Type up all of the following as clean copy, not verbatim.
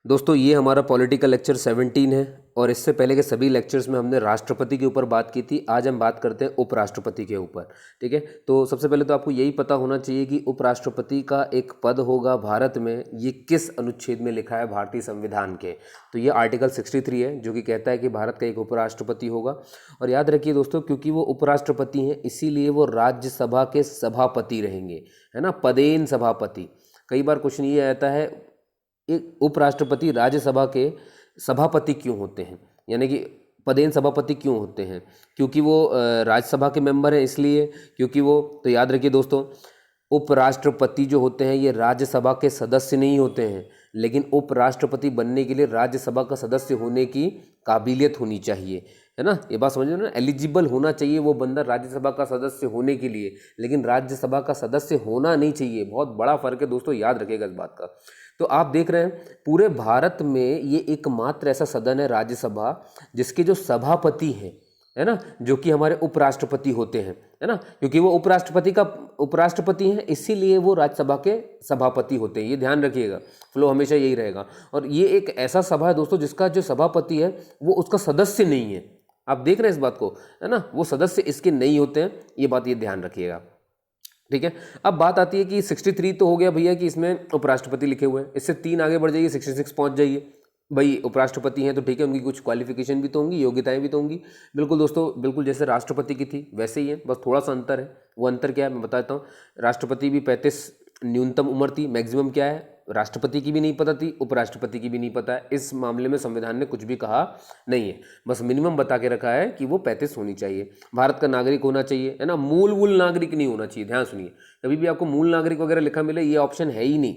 दोस्तों ये हमारा पॉलिटिकल लेक्चर 17 है और इससे पहले के सभी लेक्चर्स में हमने राष्ट्रपति के ऊपर बात की थी। आज हम बात करते हैं उपराष्ट्रपति के ऊपर। ठीक है, तो सबसे पहले तो आपको यही पता होना चाहिए कि उपराष्ट्रपति का एक पद होगा भारत में, ये किस अनुच्छेद में लिखा है भारतीय संविधान के। तो ये आर्टिकल 63 है जो कि कहता है कि भारत का एक उपराष्ट्रपति होगा। और याद रखिए दोस्तों, क्योंकि वो उपराष्ट्रपति हैं इसीलिए वो राज्यसभा के सभापति रहेंगे, है ना, पदेन सभापति। कई बार क्वेश्चन ये आता है, एक उपराष्ट्रपति राज्यसभा के सभापति क्यों होते हैं, यानी कि पदेन सभापति क्यों होते हैं? क्योंकि वो राज्यसभा के मेंबर हैं इसलिए, क्योंकि वो, तो याद रखिए दोस्तों, उपराष्ट्रपति जो होते हैं ये राज्यसभा के सदस्य नहीं होते हैं, लेकिन उपराष्ट्रपति बनने के लिए राज्यसभा का सदस्य होने की काबिलियत होनी चाहिए, है ना। ये बात समझ रहे हो ना, एलिजिबल होना चाहिए वो बंदा राज्यसभा का सदस्य होने के लिए, लेकिन राज्यसभा का सदस्य होना नहीं चाहिए। बहुत बड़ा फर्क है दोस्तों, याद रखिएगा इस बात का। तो आप देख रहे हैं पूरे भारत में ये एकमात्र ऐसा सदन है राज्यसभा जिसके जो सभापति हैं, है ना, जो कि हमारे उपराष्ट्रपति होते हैं, है ना, क्योंकि वो उपराष्ट्रपति हैं इसीलिए वो राज्यसभा के सभापति होते हैं। ये ध्यान रखिएगा, फ्लो हमेशा यही रहेगा। और ये एक ऐसा सभा है दोस्तों जिसका जो सभापति है वो उसका सदस्य नहीं है। आप देख रहे हैं इस बात को, है ना, वो सदस्य इसके नहीं होते हैं, ये बात ये ध्यान रखिएगा। ठीक है, अब बात आती है कि 63 तो हो गया भैया कि इसमें उपराष्ट्रपति लिखे हुए हैं, इससे 3 आगे बढ़ जाइए, 66 पहुंच जाइए। भाई उपराष्ट्रपति हैं तो ठीक है, उनकी कुछ क्वालिफिकेशन भी तो होंगी, योग्यताएं भी तो होंगी। बिल्कुल दोस्तों, बिल्कुल जैसे राष्ट्रपति की थी वैसे ही है, बस थोड़ा सा अंतर है। वो अंतर क्या है मैं बताता हूँ। राष्ट्रपति भी 35 न्यूनतम उम्र थी, मैक्सिमम क्या है राष्ट्रपति की भी नहीं पता थी, उपराष्ट्रपति की भी नहीं पता है। इस मामले में संविधान ने कुछ भी कहा नहीं है, बस मिनिमम बता के रखा है कि वो 35 होनी चाहिए। भारत का नागरिक होना चाहिए, है ना, मूल नागरिक नहीं होना चाहिए। ध्यान सुनिए, कभी भी आपको मूल नागरिक वगैरह लिखा मिले ये ऑप्शन है ही नहीं।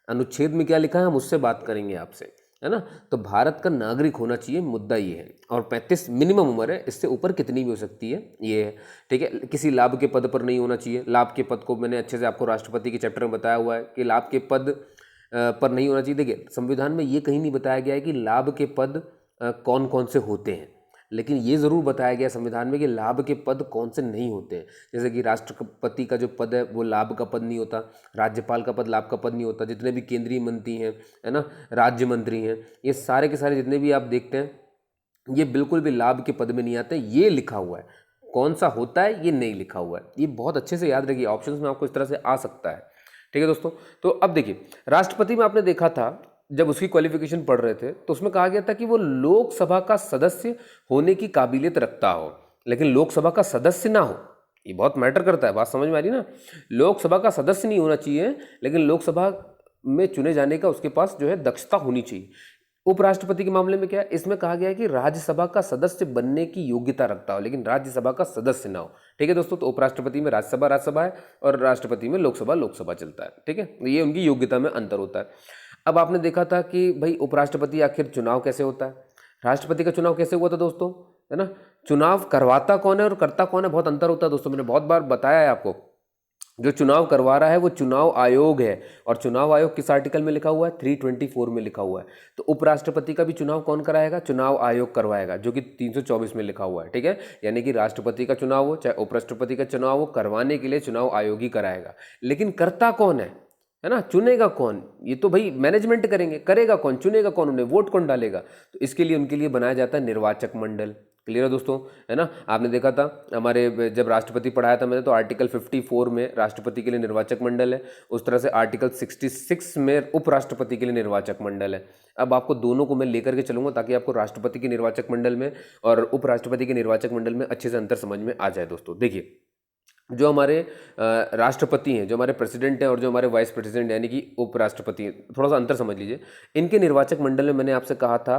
अनुच्छेद में क्या लिखा है हम उससे बात करेंगे आपसे, है ना। तो भारत का नागरिक होना चाहिए, मुद्दा ये है। और 35 मिनिमम उम्र है, इससे ऊपर कितनी भी हो सकती है ये है। ठीक है, किसी लाभ के पद पर नहीं होना चाहिए। लाभ के पद को मैंने अच्छे से आपको राष्ट्रपति के चैप्टर में बताया हुआ है कि लाभ के पद पर नहीं होना चाहिए। देखिए संविधान में ये कहीं नहीं बताया गया है कि लाभ के पद कौन कौन से होते हैं, लेकिन ये ज़रूर बताया गया संविधान में कि लाभ के पद कौन से नहीं होते हैं। जैसे कि राष्ट्रपति का जो पद है वो लाभ का पद नहीं होता, राज्यपाल का पद लाभ का पद नहीं होता, जितने भी केंद्रीय मंत्री हैं, है ना, राज्य मंत्री हैं, ये सारे के सारे जितने भी आप देखते हैं ये बिल्कुल भी लाभ के पद में नहीं आते। ये लिखा हुआ है, कौन सा होता है ये नहीं लिखा हुआ है। ये बहुत अच्छे से याद रखिए, ऑप्शंस में आपको इस तरह से आ सकता है। ठीक है दोस्तों, तो अब देखिए राष्ट्रपति में आपने देखा था जब उसकी क्वालिफिकेशन पढ़ रहे थे तो उसमें कहा गया था कि वो लोकसभा का सदस्य होने की काबिलियत रखता हो, लेकिन लोकसभा का सदस्य ना हो। ये बहुत मैटर करता है, बात समझ में आ रही ना। लोकसभा का सदस्य नहीं होना चाहिए, लेकिन लोकसभा में चुने जाने का उसके पास जो है दक्षता होनी चाहिए। उपराष्ट्रपति के मामले में क्या है, इसमें कहा गया है कि राज्यसभा का सदस्य बनने की योग्यता रखता हो, लेकिन राज्यसभा का सदस्य ना हो। ठीक है दोस्तों, तो उपराष्ट्रपति में राज्यसभा है और राष्ट्रपति में लोकसभा चलता है। ठीक है, ये उनकी योग्यता में अंतर होता है। अब आपने देखा था कि भाई उपराष्ट्रपति आखिर चुनाव कैसे होता है, राष्ट्रपति का चुनाव कैसे हुआ था दोस्तों, है ना। चुनाव करवाता कौन है और करता कौन है, बहुत अंतर होता है दोस्तों। मैंने बहुत बार बताया है आपको, जो चुनाव करवा रहा है वो चुनाव आयोग है, और चुनाव आयोग किस आर्टिकल में लिखा हुआ है, 324 में लिखा हुआ है। तो उपराष्ट्रपति का भी चुनाव कौन कराएगा, चुनाव आयोग करवाएगा, जो कि 324 में लिखा हुआ है। ठीक है, यानी कि राष्ट्रपति का चुनाव हो चाहे उपराष्ट्रपति का चुनाव हो, करवाने के लिए चुनाव आयोग ही कराएगा। लेकिन करता कौन है ना, चुनेगा कौन, ये तो भाई मैनेजमेंट करेगा कौन, चुनेगा कौन, उन्हें वोट कौन डालेगा, तो इसके लिए उनके लिए बनाया जाता है निर्वाचक मंडल। क्लियर है दोस्तों, है ना। आपने देखा था हमारे जब राष्ट्रपति पढ़ाया था मैंने, तो आर्टिकल 54 में राष्ट्रपति के लिए निर्वाचक मंडल है, उस तरह से आर्टिकल 66 में उपराष्ट्रपति के लिए निर्वाचक मंडल है। अब आपको दोनों को मैं लेकर के चलूंगा ताकि आपको राष्ट्रपति के निर्वाचक मंडल में और उपराष्ट्रपति के निर्वाचक मंडल में अच्छे से अंतर समझ में आ जाए दोस्तों। देखिए जो हमारे राष्ट्रपति हैं, जो हमारे प्रेसिडेंट हैं, और जो हमारे वाइस प्रेसिडेंट यानी कि उपराष्ट्रपति हैं, थोड़ा सा अंतर समझ लीजिए। इनके निर्वाचक मंडल में मैंने आपसे कहा था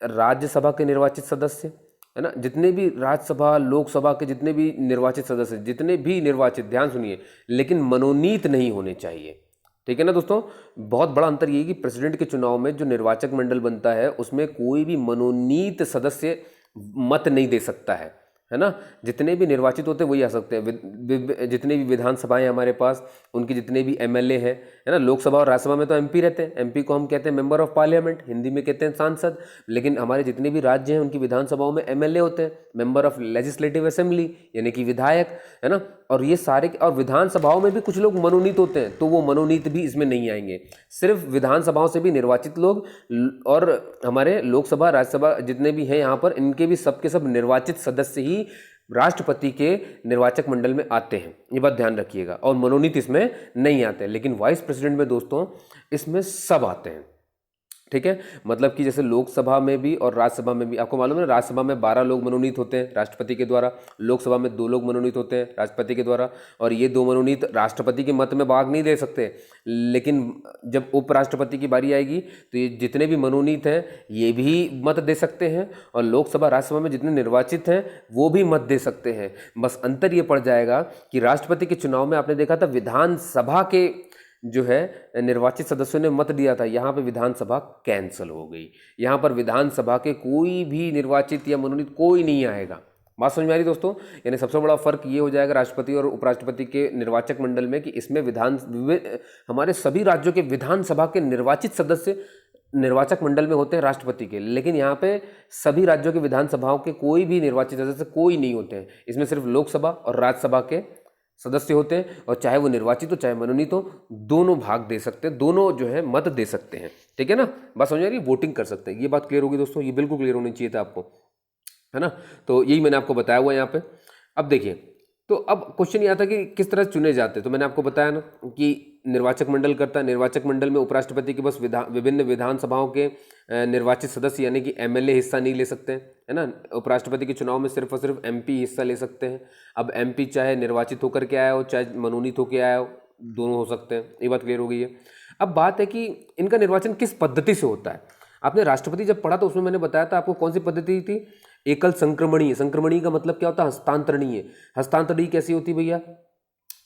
राज्यसभा के निर्वाचित सदस्य, है ना, जितने भी राज्यसभा लोकसभा के जितने भी निर्वाचित सदस्य, जितने भी निर्वाचित, ध्यान सुनिए, लेकिन मनोनीत नहीं होने चाहिए। ठीक है ना दोस्तों, बहुत बड़ा अंतर ये है कि प्रेसिडेंट के चुनाव में जो निर्वाचक मंडल बनता है उसमें कोई भी मनोनीत सदस्य मत नहीं दे सकता है है ना। जितने भी निर्वाचित होते हैं वही आ सकते हैं। जितने भी विधानसभाएं हमारे पास, उनके जितने भी एमएलए है ना। लोकसभा और राज्यसभा में तो एमपी रहते हैं, एमपी को हम कहते हैं मेंबर ऑफ पार्लियामेंट, हिंदी में कहते हैं सांसद। लेकिन हमारे जितने भी राज्य हैं उनकी विधानसभाओं में एमएलए होते हैं, मेंबर ऑफ लेजिस्लेटिव असेंबली, यानी कि विधायक, है ना। और ये सारे, और विधानसभाओं में भी कुछ लोग मनोनीत होते हैं, तो वो मनोनीत भी इसमें नहीं आएंगे। सिर्फ विधानसभाओं से भी निर्वाचित लोग और हमारे लोकसभा राज्यसभा जितने भी हैं यहाँ पर, इनके भी सबके सब निर्वाचित सदस्य ही राष्ट्रपति के निर्वाचक मंडल में आते हैं, ये बात ध्यान रखिएगा। और मनोनीत इसमें नहीं आते, लेकिन वाइस प्रेसिडेंट में दोस्तों इसमें सब आते हैं, ठीक है। मतलब कि जैसे लोकसभा में भी और राज्यसभा में भी, आपको मालूम है राज्यसभा में 12 लोग मनोनीत होते हैं राष्ट्रपति के द्वारा, लोकसभा में 2 लोग मनोनीत होते हैं राष्ट्रपति के द्वारा। और ये 2 मनोनीत राष्ट्रपति के मत में भाग नहीं दे सकते, लेकिन जब उपराष्ट्रपति की बारी आएगी तो ये जितने भी मनोनीत हैं ये भी मत दे सकते हैं, और लोकसभा राज्यसभा में जितने निर्वाचित हैं वो भी मत दे सकते हैं। बस अंतर ये पड़ जाएगा कि राष्ट्रपति के चुनाव में आपने देखा था विधानसभा के जो है निर्वाचित सदस्यों ने मत दिया था, यहाँ पे विधानसभा कैंसिल हो गई। यहाँ पर विधानसभा के कोई भी निर्वाचित या मनोनीत कोई नहीं आएगा। बात समझ में आ रही दोस्तों। यानी सबसे बड़ा फर्क ये हो जाएगा राष्ट्रपति और उपराष्ट्रपति के निर्वाचक मंडल में कि इसमें हमारे सभी राज्यों के विधानसभा के निर्वाचित सदस्य निर्वाचक मंडल में होते हैं राष्ट्रपति के, लेकिन यहाँ पे सभी राज्यों के विधानसभाओं के कोई भी निर्वाचित सदस्य कोई नहीं होते हैं। इसमें सिर्फ लोकसभा और राज्यसभा के सदस्य होते हैं, और चाहे वो निर्वाचित हो चाहे मनोनीत हो, दोनों भाग दे सकते हैं, दोनों जो है मत दे सकते हैं, ठीक है ना। बात समझ आ रही है, वोटिंग कर सकते हैं। ये बात क्लियर होगी दोस्तों, ये बिल्कुल क्लियर होनी चाहिए था आपको, है ना। तो यही मैंने आपको बताया हुआ है यहाँ पे। अब देखिए, तो अब क्वेश्चन ये आता कि किस तरह चुने जाते हैं। तो मैंने आपको बताया ना कि निर्वाचक मंडल करता है, निर्वाचक मंडल में उपराष्ट्रपति के बस विभिन्न विधानसभाओं के निर्वाचित सदस्य यानी कि एमएलए हिस्सा नहीं ले सकते हैं, है ना। उपराष्ट्रपति के चुनाव में सिर्फ और सिर्फ एमपी हिस्सा ले सकते हैं। अब एमपी चाहे निर्वाचित होकर के आया हो चाहे मनोनीत होकर आया हो, दोनों हो सकते हैं। ये बात क्लियर हो गई है। अब बात है कि इनका निर्वाचन किस पद्धति से होता है। आपने राष्ट्रपति जब पढ़ा तो उसमें मैंने बताया था आपको कौन सी पद्धति थी, एकल संक्रमणीय। संक्रमणीय का मतलब क्या होता है, हस्तांतरणीय। हस्तांतरणीय कैसी होती है भैया,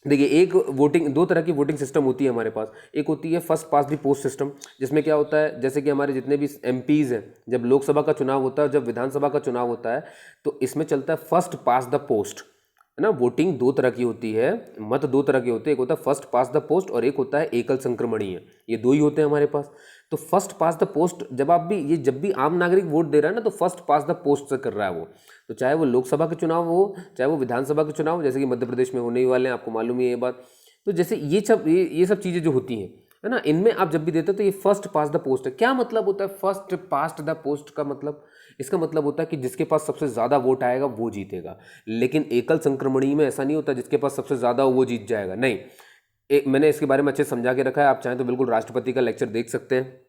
देखिए एक वोटिंग, 2 तरह की वोटिंग सिस्टम होती है हमारे पास। एक होती है first pass the post system, जिसमें क्या होता है, जैसे कि हमारे जितने भी एमपीज हैं, जब लोकसभा का चुनाव होता है, जब विधानसभा का चुनाव होता है, तो इसमें चलता है फर्स्ट पास द पोस्ट, है ना। वोटिंग 2 तरह की होती है, मत 2 तरह के होते हैं, एक होता है फर्स्ट पास द पोस्ट और एक होता है एकल संक्रमणीय। ये 2 ही होते हैं हमारे पास। तो फर्स्ट पास द पोस्ट जब भी आम नागरिक वोट दे रहा है ना, तो फर्स्ट पास द पोस्ट से कर रहा है वो। तो चाहे वो लोकसभा के चुनाव हो चाहे वो विधानसभा के चुनाव, जैसे कि मध्य प्रदेश में होने ही वाले हैं, आपको मालूम ही है ये बात। तो जैसे ये सब चीज़ें जो होती हैं, है ना, इनमें आप जब भी देते हो तो ये फर्स्ट पास द पोस्ट है। क्या मतलब होता है फर्स्ट पास्ट द पोस्ट का मतलब, इसका मतलब होता है कि जिसके पास सबसे ज़्यादा वोट आएगा वो जीतेगा। लेकिन एकल संक्रमणीय में ऐसा नहीं होता जिसके पास सबसे ज़्यादा वो जीत जाएगा, नहीं। मैंने इसके बारे में अच्छे समझा के रखा है, आप चाहें तो बिल्कुल राष्ट्रपति का लेक्चर देख सकते हैं,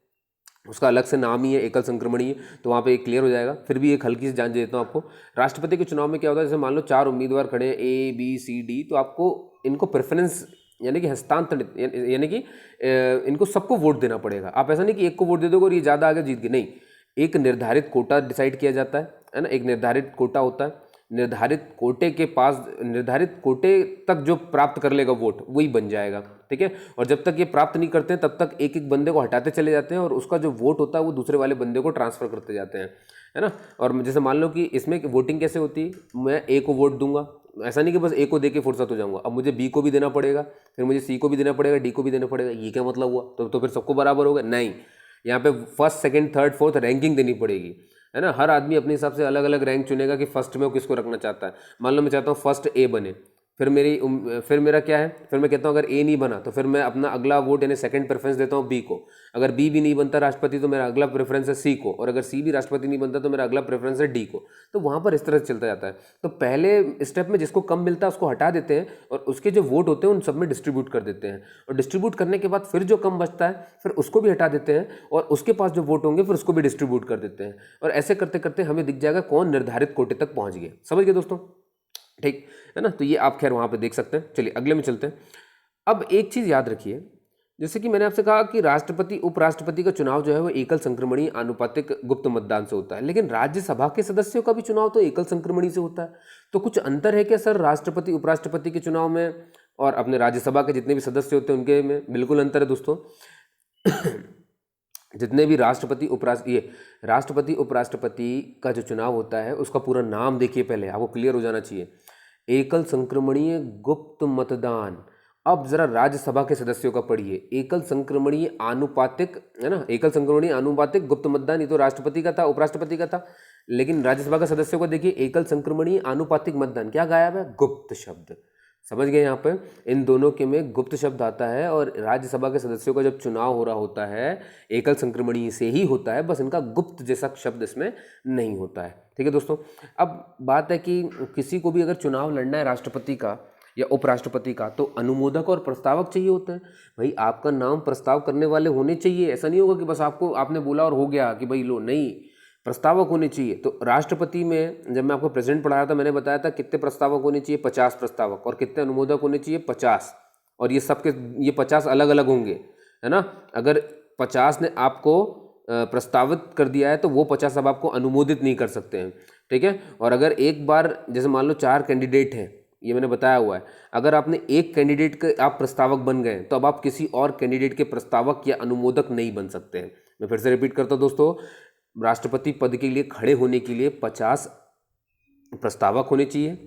उसका अलग से नाम ही है एकल संक्रमणीय, तो वहाँ पे एक क्लियर हो जाएगा। फिर भी एक हल्की सी जान देता हूँ आपको। राष्ट्रपति के चुनाव में क्या होता है, जैसे मान लो 4 उम्मीदवार खड़े हैं A B C D, तो आपको इनको प्रेफरेंस यानी कि हस्तांतरित यानी कि इनको सबको वोट देना पड़ेगा। आप ऐसा नहीं कि एक को वोट दे दोगे और ये ज़्यादा आगे जीत गए, नहीं। एक निर्धारित कोटा डिसाइड किया जाता है ना, एक निर्धारित कोटा होता है। निर्धारित कोटे तक जो प्राप्त कर लेगा वोट वही बन जाएगा, ठीक है। और जब तक ये प्राप्त नहीं करते हैं तब तक एक एक बंदे को हटाते चले जाते हैं और उसका जो वोट होता है वो दूसरे वाले बंदे को ट्रांसफर करते जाते हैं, है ना। और जैसे मान लो कि इसमें वोटिंग कैसे होती है, मैं ए को वोट दूंगा, ऐसा नहीं कि बस ए को दे के फुर्सत हो जाऊंगा, अब मुझे बी को भी देना पड़ेगा, फिर मुझे सी को भी देना पड़ेगा, डी को भी देना पड़ेगा। ये क्या मतलब हुआ, तो फिर सबको बराबर होगा, नहीं। यहाँ पे first second third fourth ranking देनी पड़ेगी, है ना। हर आदमी अपने हिसाब से अलग अलग रैंक चुनेगा कि फर्स्ट में वो किसको रखना चाहता है। मान लो मैं चाहता हूँ फर्स्ट ए बने, फिर मेरा क्या है, फिर मैं कहता हूँ अगर ए नहीं बना तो फिर मैं अपना अगला वोट यानी सेकंड प्रेफरेंस देता हूँ बी को। अगर बी भी नहीं बनता राष्ट्रपति तो मेरा अगला प्रेफरेंस है सी को, और अगर सी भी राष्ट्रपति नहीं बनता तो मेरा अगला प्रेफरेंस है डी को। तो वहाँ पर इस तरह से चलता जाता है। तो पहले स्टेप में जिसको कम मिलता है उसको हटा देते हैं और उसके जो वोट होते हैं उन सब में डिस्ट्रीब्यूट कर देते हैं, और डिस्ट्रीब्यूट करने के बाद फिर जो कम बचता है फिर उसको भी हटा देते हैं और उसके पास जो वोट होंगे फिर उसको भी डिस्ट्रीब्यूट कर देते हैं। और ऐसे करते करते हमें दिख जाएगा कौन निर्धारित कोटे तक पहुँच गए। समझ गए दोस्तों, ठीक है ना। तो ये आप खैर वहाँ पे देख सकते हैं। चलिए अगले में चलते हैं। अब एक चीज़ याद रखिए, जैसे कि मैंने आपसे कहा कि राष्ट्रपति उपराष्ट्रपति का चुनाव जो है वो एकल संक्रमणीय आनुपातिक गुप्त मतदान से होता है, लेकिन राज्यसभा के सदस्यों का भी चुनाव तो एकल संक्रमणीय से होता है। तो कुछ अंतर है क्या सर राष्ट्रपति उपराष्ट्रपति के चुनाव में और अपने राज्यसभा के जितने भी सदस्य होते हैं उनके में? बिल्कुल अंतर है दोस्तों। जितने भी राष्ट्रपति उपराष्ट्रपति का जो चुनाव होता है उसका पूरा नाम देखिए, पहले आपको क्लियर हो जाना चाहिए। एकल संक्रमणीय गुप्त मतदान। अब जरा राज्यसभा के सदस्यों का पढ़िए, एकल संक्रमणीय आनुपातिक, है ना, एकल संक्रमणीय आनुपातिक गुप्त मतदान, ये तो राष्ट्रपति का था, उपराष्ट्रपति का था। लेकिन राज्यसभा के सदस्यों को देखिए, एकल संक्रमणीय आनुपातिक मतदान, क्या गायब है? गुप्त शब्द। समझ गए यहाँ पे, इन दोनों के में गुप्त शब्द आता है। और राज्यसभा के सदस्यों का जब चुनाव हो रहा होता है एकल संक्रमणीय से ही होता है, बस इनका गुप्त जैसा शब्द इसमें नहीं होता है। ठीक है दोस्तों, अब बात है कि किसी को भी अगर चुनाव लड़ना है राष्ट्रपति का या उपराष्ट्रपति का, तो अनुमोदक और प्रस्तावक चाहिए होते हैं। भाई आपका नाम प्रस्ताव करने वाले होने चाहिए, ऐसा नहीं होगा कि बस आपने बोला और हो गया कि भाई लो, नहीं, प्रस्तावक होने चाहिए। तो राष्ट्रपति में जब मैं आपको प्रेसिडेंट पढ़ाया था, मैंने बताया था कितने प्रस्तावक होने चाहिए, 50 प्रस्तावक, और कितने अनुमोदक होने चाहिए, 50। और ये 50 अलग अलग होंगे, है ना। अगर 50 ने आपको प्रस्तावित कर दिया है तो वो 50 अब आपको अनुमोदित नहीं कर सकते हैं। ठीक है, और अगर एक बार जैसे मान लो 4 कैंडिडेट हैं, ये मैंने बताया हुआ है, अगर आपने एक कैंडिडेट के आप प्रस्तावक बन गए तो अब आप किसी और कैंडिडेट के प्रस्तावक या अनुमोदक नहीं बन सकते हैं। मैं फिर से रिपीट करता हूँ दोस्तों, राष्ट्रपति पद के लिए खड़े होने के लिए 50 प्रस्तावक होने चाहिए,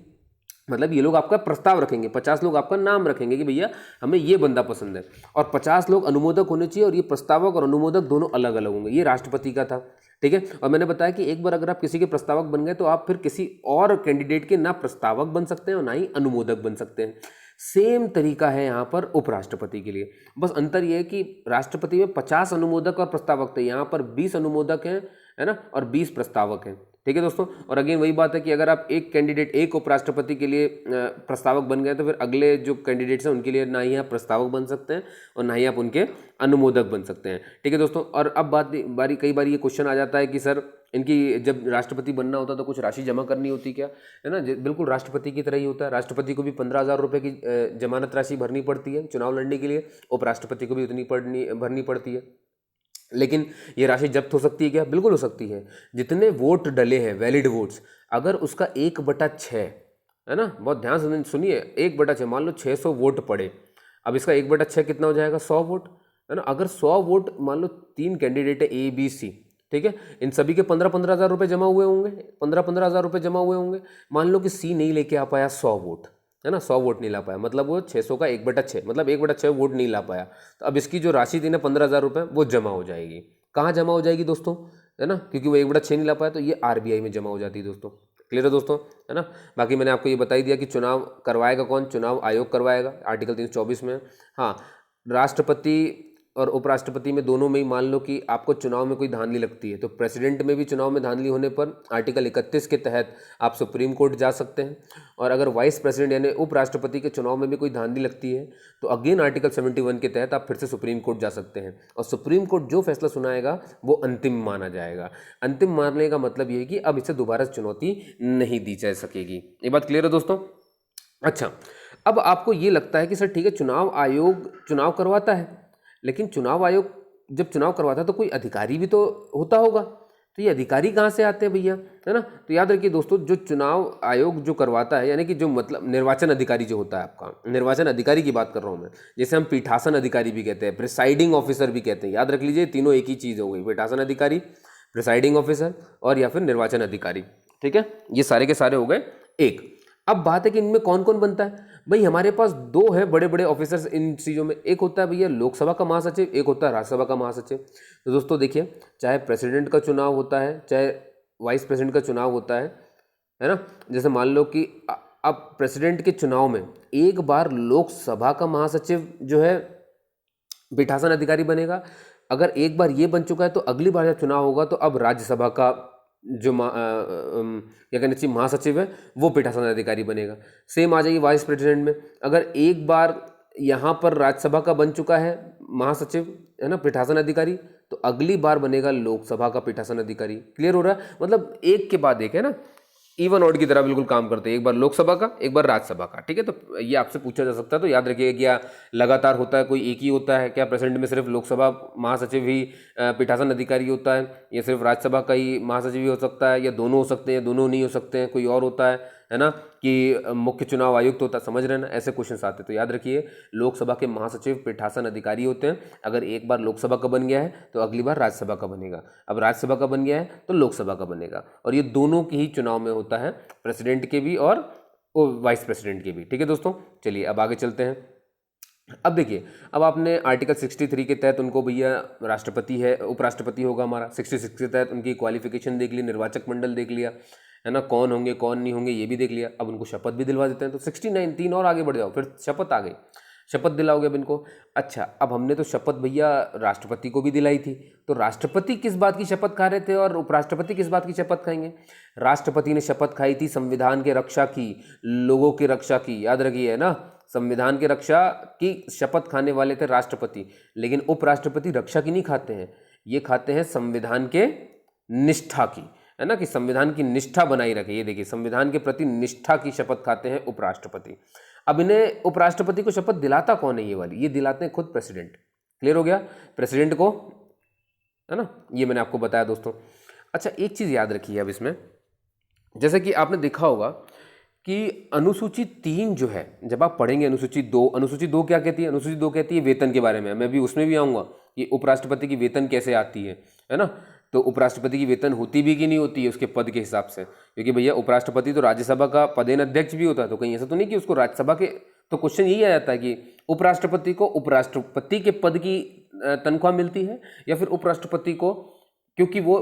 मतलब ये लोग आपका प्रस्ताव रखेंगे, 50 लोग आपका नाम रखेंगे कि भैया हमें ये बंदा पसंद है, और 50 लोग अनुमोदक होने चाहिए, और ये प्रस्तावक और अनुमोदक दोनों अलग अलग होंगे। ये राष्ट्रपति का था। ठीक है, और मैंने बताया कि एक बार अगर आप किसी के प्रस्तावक बन गए तो आप फिर किसी और कैंडिडेट के ना प्रस्तावक बन सकते हैं और ना ही अनुमोदक बन सकते हैं। सेम तरीका है यहाँ पर उपराष्ट्रपति के लिए, बस अंतर यह है कि राष्ट्रपति में 50 अनुमोदक और प्रस्तावक थे, यहाँ पर 20 अनुमोदक हैं, है ना, और 20 प्रस्तावक हैं। ठीक है दोस्तों, और अगेन वही बात है कि अगर आप एक कैंडिडेट एक उपराष्ट्रपति के लिए प्रस्तावक बन गए तो फिर अगले जो कैंडिडेट्स हैं उनके लिए ना ही आप प्रस्तावक बन सकते हैं और ना ही आप उनके अनुमोदक बन सकते हैं। ठीक है दोस्तों, और अब कई बार ये क्वेश्चन आ जाता है कि सर इनकी जब राष्ट्रपति बनना होता है तो कुछ राशि जमा करनी होती क्या, है ना। बिल्कुल राष्ट्रपति की तरह ही होता है, राष्ट्रपति को भी 15,000 रुपये की जमानत राशि भरनी पड़ती है चुनाव लड़ने के लिए, उपराष्ट्रपति को भी उतनी भरनी पड़ती है। लेकिन ये राशि जब्त हो सकती है क्या? बिल्कुल हो सकती है। जितने वोट डले हैं, वैलिड वोट्स, अगर उसका 1/6, है ना, बहुत ध्यान से सुनिए, 1/6, मान लो 600 वोट पड़े, अब इसका 1/6 कितना हो जाएगा? 100 वोट, है ना। अगर 100 वोट, मान लो 3 कैंडिडेट है A B C, ठीक है, इन सभी के 15,000 रुपये जमा हुए होंगे, 15,000 रुपये जमा हुए होंगे। मान लो कि C नहीं लेके आ पाया 100 वोट, है ना, 100 वोट नहीं ला पाया, मतलब वो 600 का 1/6, मतलब 1/6 वोट नहीं ला पाया, तो अब इसकी जो राशि थी ना 15,000 रुपये, वो जमा हो जाएगी। कहाँ जमा हो जाएगी दोस्तों, है ना, क्योंकि वो 1/6 नहीं ला पाया, तो ये RBI में जमा हो जाती है दोस्तों। क्लियर है दोस्तों, है ना। बाकी मैंने आपको ये बता ही दिया कि चुनाव करवाएगा कौन, चुनाव आयोग करवाएगा, आर्टिकल 324 में। हाँ, राष्ट्रपति और उपराष्ट्रपति में दोनों में ही मान लो कि आपको चुनाव में कोई धांधली लगती है, तो प्रेसिडेंट में भी चुनाव में धांधली होने पर आर्टिकल 31 के तहत आप सुप्रीम कोर्ट जा सकते हैं, और अगर वाइस प्रेसिडेंट यानी उपराष्ट्रपति के चुनाव में भी कोई धांधली लगती है तो अगेन आर्टिकल 71 के तहत आप फिर से सुप्रीम कोर्ट जा सकते हैं, और सुप्रीम कोर्ट जो फैसला सुनाएगा वो अंतिम माना जाएगा। अंतिम मानने का मतलब ये है कि अब इसे दोबारा चुनौती नहीं दी जा सकेगी। ये बात क्लियर है दोस्तों। अच्छा, अब आपको ये लगता है कि सर ठीक है, चुनाव आयोग चुनाव करवाता है, लेकिन चुनाव आयोग जब चुनाव करवाता है तो कोई अधिकारी भी तो होता होगा, तो ये अधिकारी कहाँ से आते हैं भैया, है ना। तो याद रखिए दोस्तों, जो चुनाव आयोग जो करवाता है, यानी कि जो मतलब निर्वाचन अधिकारी जो होता है, आपका निर्वाचन अधिकारी की बात कर रहा हूँ मैं, जैसे हम पीठासन अधिकारी भी कहते हैं, प्रिसाइडिंग ऑफिसर भी कहते हैं, याद रख लीजिए, तीनों एक ही चीज़ हो गई, पीठासन अधिकारी, प्रिसाइडिंग ऑफिसर और या फिर निर्वाचन अधिकारी। ठीक है, ये सारे के सारे हो गए एक। अब बात है कि इनमें कौन कौन बनता है। भाई हमारे पास 2 है बड़े बड़े ऑफिसर्स इन चीज़ों में, एक होता है भैया लोकसभा का महासचिव, एक होता है राज्यसभा का महासचिव। तो दोस्तों देखिए, चाहे प्रेसिडेंट का चुनाव होता है, चाहे वाइस प्रेसिडेंट का चुनाव होता है ना, जैसे मान लो कि अब प्रेसिडेंट के चुनाव में एक बार लोकसभा का महासचिव जो है पीठासन अधिकारी बनेगा, अगर एक बार ये बन चुका है तो अगली बार जब चुनाव होगा तो अब राज्यसभा का जो क्या कहना चाहिए महासचिव है वो पीठासन अधिकारी बनेगा। सेम आ जाएगी वाइस प्रेसिडेंट में, अगर एक बार यहाँ पर राज्यसभा का बन चुका है महासचिव, है ना, पीठासन अधिकारी, तो अगली बार बनेगा लोकसभा का पीठासन अधिकारी। क्लियर हो रहा है, मतलब एक के बाद एक, है ना, इवन ऑड की तरह बिल्कुल काम करते हैं, एक बार लोकसभा का एक बार राज्यसभा का। ठीक है, तो ये आपसे पूछा जा सकता है, तो याद रखिएगा क्या लगातार होता है, कोई एक ही होता है क्या, प्रेसिडेंट में सिर्फ लोकसभा महासचिव ही पीठासन अधिकारी होता है, या सिर्फ राज्यसभा का ही महासचिव ही हो सकता है, या दोनों हो सकते हैं, दोनों नहीं हो सकते हैं, कोई और होता है है ना, कि मुख्य चुनाव आयुक्त होता, समझ रहे हैं ना, ऐसे क्वेश्चन आते हैं। तो याद रखिए लोकसभा के महासचिव पीठासन अधिकारी होते हैं। अगर एक बार लोकसभा का बन गया है तो अगली बार राज्यसभा का बनेगा, अब राज्यसभा का बन गया है तो लोकसभा का बनेगा, और ये दोनों के ही चुनाव में होता है, प्रेसिडेंट के भी और वाइस प्रेसिडेंट के भी। ठीक है दोस्तों, चलिए अब आगे चलते हैं। अब देखिए, अब आपने आर्टिकल 63 के तहत उनको भैया राष्ट्रपति है, उपराष्ट्रपति होगा हमारा, 66 के तहत उनकी क्वालिफिकेशन देख ली, निर्वाचक मंडल देख लिया, है ना, कौन होंगे कौन नहीं होंगे ये भी देख लिया। अब उनको शपथ भी दिलवा देते हैं। तो 69 तीन और आगे बढ़ जाओ, फिर शपथ आ गई, शपथ दिलाओगे अब इनको। अच्छा, अब हमने तो शपथ भैया राष्ट्रपति को भी दिलाई थी, तो राष्ट्रपति किस बात की शपथ खा रहे थे और उपराष्ट्रपति किस बात की शपथ खाएंगे? राष्ट्रपति ने शपथ खाई थी संविधान के रक्षा की, लोगों की रक्षा की, याद रखिए, है ना, संविधान की रक्षा की शपथ खाने वाले थे राष्ट्रपति। लेकिन उपराष्ट्रपति रक्षा की नहीं खाते हैं, ये खाते हैं संविधान के निष्ठा की, है ना, कि संविधान की निष्ठा बनाई रखे। ये देखिए, संविधान के प्रति निष्ठा की शपथ खाते हैं उपराष्ट्रपति। अब इन्हें उपराष्ट्रपति को शपथ दिलाता कौन है? ये वाली ये दिलाते हैं खुद प्रेसिडेंट। क्लियर हो गया? प्रेसिडेंट को, है ना, ये मैंने आपको बताया दोस्तों। अच्छा, एक चीज़ याद रखिए अब इसमें, जैसे कि आपने देखा होगा कि अनुसूची 3 जो है, जब आप पढ़ेंगे अनुसूची 2 क्या कहती है? अनुसूची 2 कहती है वेतन के बारे में। मैं भी उसमें भी आऊँगा कि उपराष्ट्रपति की वेतन कैसे आती है ना। तो उपराष्ट्रपति की वेतन होती भी कि नहीं होती है उसके पद के हिसाब से, क्योंकि भैया उपराष्ट्रपति तो राज्यसभा का पदेन अध्यक्ष भी होता है। तो कहीं ऐसा तो नहीं कि उसको राज्यसभा के, तो क्वेश्चन यही आ जाता है कि उपराष्ट्रपति को उपराष्ट्रपति के पद की तनख्वाह मिलती है, या फिर उपराष्ट्रपति को, क्योंकि वो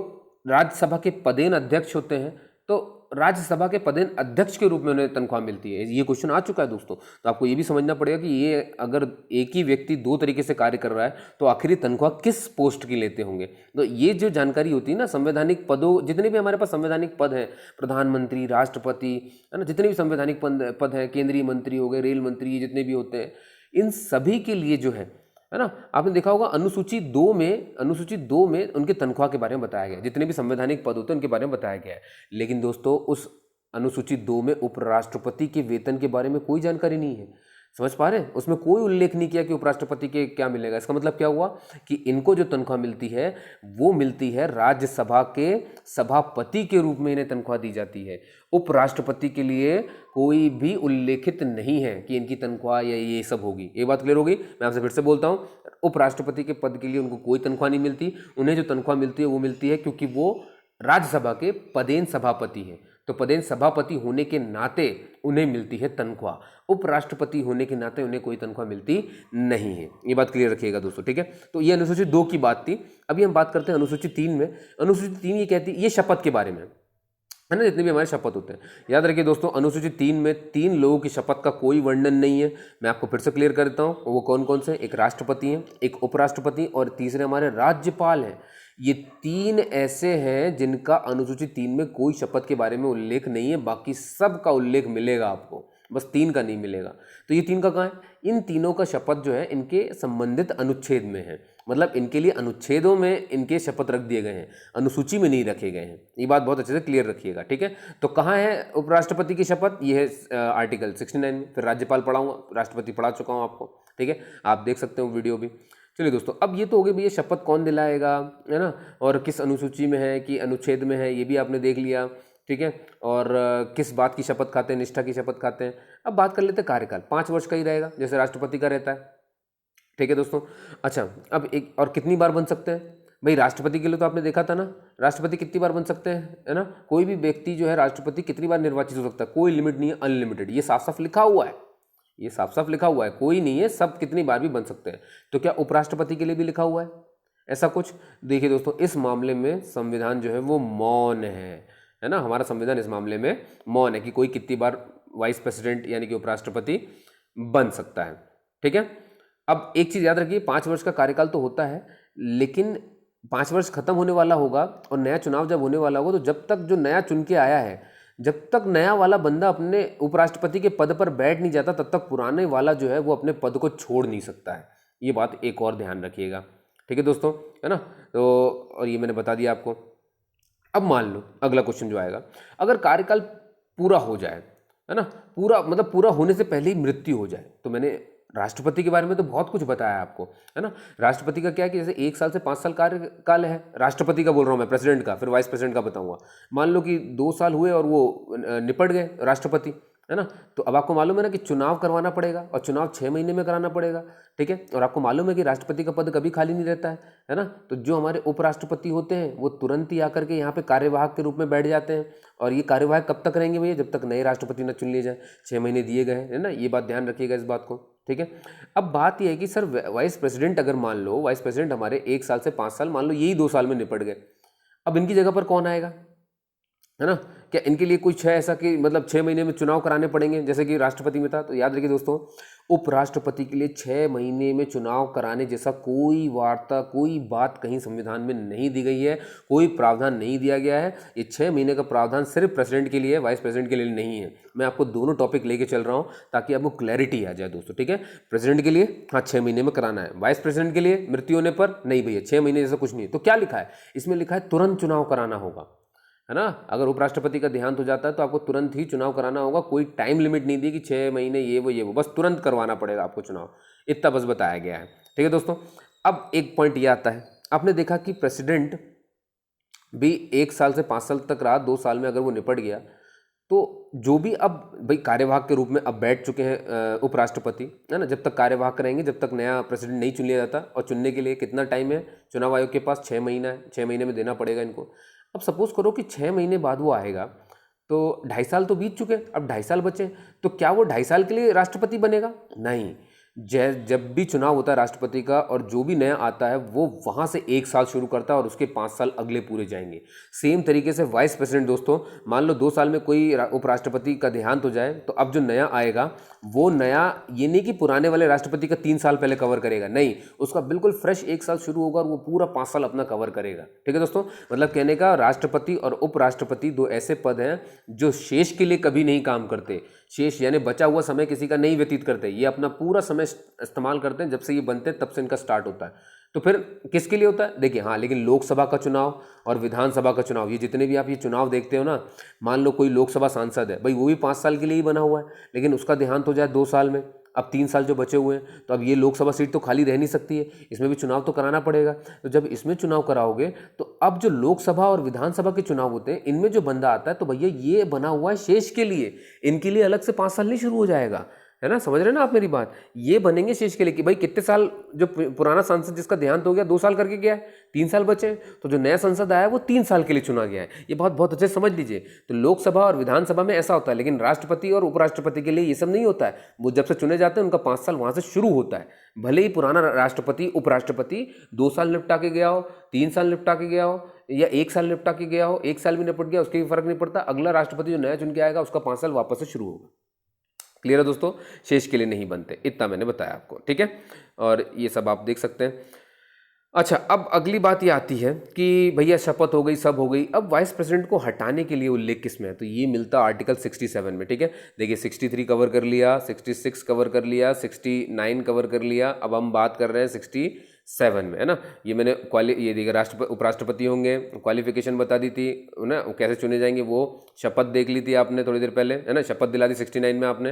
राज्यसभा के पदेन अध्यक्ष होते हैं, तो राज्यसभा के पदेन अध्यक्ष के रूप में उन्हें तनख्वाह मिलती है। ये क्वेश्चन आ चुका है दोस्तों। तो आपको ये भी समझना पड़ेगा कि ये अगर एक ही व्यक्ति 2 तरीके से कार्य कर रहा है तो आखिर तनख्वाह किस पोस्ट की लेते होंगे। तो ये जो जानकारी होती है ना, संवैधानिक पदों, जितने भी हमारे पास संवैधानिक पद हैं, प्रधानमंत्री, राष्ट्रपति, है ना, जितने भी संवैधानिक पद हैं, केंद्रीय मंत्री हो गए, रेल मंत्री, जितने भी होते हैं, इन सभी के लिए जो है ना, आपने देखा होगा अनुसूची 2 में उनके तनख्वाह के बारे में बताया गया है। जितने भी संवैधानिक पद होते हैं उनके बारे में बताया गया है। लेकिन दोस्तों उस अनुसूची 2 में उपराष्ट्रपति के वेतन के बारे में कोई जानकारी नहीं है। समझ पा रहे हैं? उसमें कोई उल्लेख नहीं किया कि उपराष्ट्रपति के क्या मिलेगा। इसका मतलब क्या हुआ कि इनको जो तनख्वाह मिलती है वो मिलती है राज्यसभा के सभापति के रूप में, इन्हें तनख्वाह दी जाती है। उपराष्ट्रपति के लिए कोई भी उल्लेखित नहीं है कि इनकी तनख्वाह या ये सब होगी। ये बात क्लियर होगी? मैं आपसे फिर से बोलता हूँ, उपराष्ट्रपति के पद के लिए उनको कोई तनख्वाह नहीं मिलती। उन्हें जो तनख्वाह मिलती है वो मिलती है क्योंकि वो राज्यसभा के पदेन सभापति हैं। तो पदेन सभापति होने के नाते उन्हें मिलती है तनख्वाह। उपराष्ट्रपति होने के नाते उन्हें कोई तनख्वाह मिलती नहीं है। ये बात क्लियर रखिएगा दोस्तों, ठीक है। तो ये अनुसूची 2 की बात थी। अभी हम बात करते हैं अनुसूची 3 में। अनुसूची 3 ये कहती है, ये शपथ के बारे में है ना, जितने भी हमारे शपथ होते हैं। याद रखिए दोस्तों, अनुसूची 3 में 3 लोगों की शपथ का कोई वर्णन नहीं है। मैं आपको फिर से क्लियर कर देता हूँ, वो कौन कौन से? एक राष्ट्रपति हैं, एक उपराष्ट्रपति, और तीसरे हमारे राज्यपाल हैं। ये 3 ऐसे हैं जिनका अनुसूची 3 में कोई शपथ के बारे में उल्लेख नहीं है। बाकी सब का उल्लेख मिलेगा आपको, बस 3 का नहीं मिलेगा। तो ये 3 का कहाँ है? इन तीनों का शपथ जो है इनके संबंधित अनुच्छेद में है। मतलब इनके लिए अनुच्छेदों में इनके शपथ रख दिए गए हैं, अनुसूची में नहीं रखे गए हैं। ये बात बहुत अच्छे से क्लियर रखिएगा, ठीक है। तो कहाँ है उपराष्ट्रपति की शपथ? ये है आर्टिकल 69 में। फिर राज्यपाल पढ़ाऊंगा, राष्ट्रपति पढ़ा चुका हूँ आपको, ठीक है, आप देख सकते हो वीडियो भी। चलिए दोस्तों, अब ये तो हो गई भैया शपथ कौन दिलाएगा, है ना, और किस अनुसूची में है, कि अनुच्छेद में है, ये भी आपने देख लिया, ठीक है। और किस बात की शपथ खाते हैं? निष्ठा की शपथ खाते हैं। अब बात कर लेते हैं कार्यकाल। 5 वर्ष का ही रहेगा जैसे राष्ट्रपति का रहता है, ठीक है दोस्तों। अच्छा, अब एक और कितनी बार बन सकते हैं भाई? राष्ट्रपति के लिए तो आपने देखा था ना, राष्ट्रपति कितनी बार बन सकते हैं, है ना। कोई भी व्यक्ति जो है राष्ट्रपति कितनी बार निर्वाचित हो सकता है, कोई लिमिट नहीं है, अनलिमिटेड। ये साफ साफ लिखा हुआ है, ये साफ साफ लिखा हुआ है, कोई नहीं है, सब कितनी बार भी बन सकते हैं। तो क्या उपराष्ट्रपति के लिए भी लिखा हुआ है ऐसा कुछ? देखिए दोस्तों, इस मामले में संविधान जो है वो मौन है ना। हमारा संविधान इस मामले में मौन है कि कोई कितनी बार वाइस प्रेसिडेंट यानी कि उपराष्ट्रपति बन सकता है, ठीक है। अब एक चीज याद रखिए, 5 वर्ष का कार्यकाल तो होता है, लेकिन 5 वर्ष खत्म होने वाला होगा और नया चुनाव जब होने वाला होगा, तो जब तक जो नया चुन के आया है, जब तक नया वाला बंदा अपने उपराष्ट्रपति के पद पर बैठ नहीं जाता, तब तक पुराने वाला जो है वो अपने पद को छोड़ नहीं सकता है। ये बात एक और ध्यान रखिएगा, ठीक है दोस्तों, है ना। तो और ये मैंने बता दिया आपको। अब मान लो अगला क्वेश्चन जो आएगा, अगर कार्यकाल पूरा हो जाए, है ना, पूरा मतलब पूरा होने से पहले ही मृत्यु हो जाए, तो मैंने राष्ट्रपति के बारे में तो बहुत कुछ बताया आपको, है ना। राष्ट्रपति का क्या है कि जैसे 1 साल से 5 साल कार्यकाल है, राष्ट्रपति का बोल रहा हूँ मैं, प्रेसिडेंट का, फिर वाइस प्रेसिडेंट का बताऊंगा। मान लो कि 2 साल हुए और वो निपट गए राष्ट्रपति, है ना। तो अब आपको मालूम है ना कि चुनाव करवाना पड़ेगा और चुनाव 6 महीने में कराना पड़ेगा, ठीक है। और आपको मालूम है कि राष्ट्रपति का पद कभी खाली नहीं रहता है ना। तो जो हमारे उपराष्ट्रपति होते हैं वो तुरंत ही आकर के यहाँ पे कार्यवाहक के रूप में बैठ जाते हैं। और ये कार्यवाहक कब तक रहेंगे भैया? जब तक नए राष्ट्रपति न चुन लिए जाए। 6 महीने दिए गए हैं, है ना, ये बात ध्यान रखिएगा इस बात को, ठीक है। अब बात यह है कि सर वाइस प्रेसिडेंट, अगर मान लो वाइस प्रेसिडेंट हमारे 1 साल से 5 साल, मान लो यही 2 साल में निपट गए, अब इनकी जगह पर कौन आएगा, है ना। क्या इनके लिए कुछ है ऐसा कि मतलब 6 महीने में चुनाव कराने पड़ेंगे जैसे कि राष्ट्रपति में था? तो याद रखिए दोस्तों, उपराष्ट्रपति के लिए 6 महीने में चुनाव कराने जैसा कोई वार्ता, कोई बात कहीं संविधान में नहीं दी गई है, कोई प्रावधान नहीं दिया गया है। ये 6 महीने का प्रावधान सिर्फ प्रेसिडेंट के लिए है, वाइस प्रेसिडेंट के लिए नहीं है। मैं आपको दोनों टॉपिक लेके चल रहा हूँ ताकि आपको क्लैरिटी आ जाए दोस्तों, ठीक है। प्रेसिडेंट के लिए हाँ 6 महीने में कराना है, वाइस प्रेसिडेंट के लिए मृत्यु होने पर नहीं भैया 6 महीने जैसा कुछ नहीं। तो क्या लिखा है इसमें? लिखा है तुरंत चुनाव कराना होगा, है ना। अगर उपराष्ट्रपति का देहांत हो जाता है तो आपको तुरंत ही चुनाव कराना होगा, कोई टाइम लिमिट नहीं दी कि 6 महीने ये वो, बस तुरंत करवाना पड़ेगा आपको चुनाव, इतना बस बताया गया है, ठीक है दोस्तों। अब एक पॉइंट ये आता है, आपने देखा कि प्रेसिडेंट भी 1 साल से 5 साल तक रहा, 2 साल में अगर वो निपट गया तो जो भी अब भाई कार्यवाहक के रूप में अब बैठ चुके हैं उपराष्ट्रपति, है ना, जब तक कार्यवाहक रहेंगे, जब तक नया प्रेसिडेंट नहीं चुन लिया जाता। और चुनने के लिए कितना टाइम है चुनाव आयोग के पास? 6 महीना है, 6 महीने में देना पड़ेगा इनको। अब सपोज करो कि 6 महीने बाद वो आएगा तो 2.5 साल तो बीत चुके, अब 2.5 साल बचे, तो क्या वो 2.5 साल के लिए राष्ट्रपति बनेगा? नहीं। जब भी चुनाव होता है राष्ट्रपति का और जो भी नया आता है वो वहाँ से 1 साल शुरू करता है और उसके 5 साल अगले पूरे जाएंगे। सेम तरीके से वाइस प्रेसिडेंट दोस्तों, मान लो 2 साल में कोई उपराष्ट्रपति का देहांत हो जाए तो अब जो नया आएगा वो नया, ये नहीं कि पुराने वाले राष्ट्रपति का 3 साल पहले कवर करेगा, नहीं, उसका बिल्कुल फ्रेश 1 साल शुरू होगा और वो पूरा 5 साल अपना कवर करेगा, ठीक है दोस्तों। मतलब कहने का राष्ट्रपति और उपराष्ट्रपति 2 ऐसे पद हैं जो शेष के लिए कभी नहीं काम करते। शेष यानी बचा हुआ समय किसी का नहीं व्यतीत करते, ये अपना पूरा समय इस्तेमाल करते हैं, जब से ये बनते हैं तब से इनका स्टार्ट होता है। तो फिर किसके लिए होता है? देखिए हाँ, लेकिन लोकसभा का चुनाव और विधानसभा का चुनाव, ये जितने भी आप ये चुनाव देखते हो ना, मान लो कोई लोकसभा सांसद है भाई, वो भी 5 साल के लिए ही बना हुआ है, लेकिन उसका देहांत हो जाए 2 साल में, अब 3 साल जो बचे हुए हैं, तो अब ये लोकसभा सीट तो खाली रह नहीं सकती है, इसमें भी चुनाव तो कराना पड़ेगा। तो जब इसमें चुनाव कराओगे तो अब जो लोकसभा और विधानसभा के चुनाव होते हैं इनमें जो बंदा आता है तो भैया ये बना हुआ है शेष के लिए, इनके लिए अलग से 5 साल नहीं शुरू हो जाएगा, है ना। समझ रहे ना आप मेरी बात? ये बनेंगे शेष के लिए कि भाई कितने साल, जो पुराना सांसद जिसका देहांत हो गया 2 साल करके गया है, 3 साल बचे हैं, तो जो नया सांसद आया है वो 3 साल के लिए चुना गया है। ये बहुत अच्छे से समझ लीजिए। तो लोकसभा और विधानसभा में ऐसा होता है, लेकिन राष्ट्रपति और उपराष्ट्रपति के लिए ये सब नहीं होता है। वो जब से चुने जाते हैं उनका 5 साल वहां से शुरू होता है। भले ही पुराना राष्ट्रपति उपराष्ट्रपति 2 साल निपटा के गया हो, 3 साल निपटा के गया हो या 1 साल निपटा के गया हो, 1 साल भी निपट गया उसके भी फर्क नहीं पड़ता। अगला राष्ट्रपति जो नया चुन के आएगा उसका 5 साल वापस से शुरू होगा। क्लियर है दोस्तों? शेष के लिए नहीं बनते, इतना मैंने बताया आपको, ठीक है। और ये सब आप देख सकते हैं। अच्छा, अब अगली बात ये आती है कि भैया शपथ हो गई, सब हो गई, अब वाइस प्रेसिडेंट को हटाने के लिए उल्लेख किस में है? तो ये मिलता आर्टिकल 67 में, ठीक है। देखिए 63 कवर कर लिया, 66 कवर कर लिया, 69 कवर कर लिया, अब हम बात कर रहे हैं 67 में, है ना। ये मैंने ये देखिए उपराष्ट्रपति होंगे, क्वालिफिकेशन बता दी थी, है ना, वो कैसे चुने जाएंगे, वो शपथ देख ली थी आपने थोड़ी देर पहले, है ना, शपथ दिला दी 69 में आपने,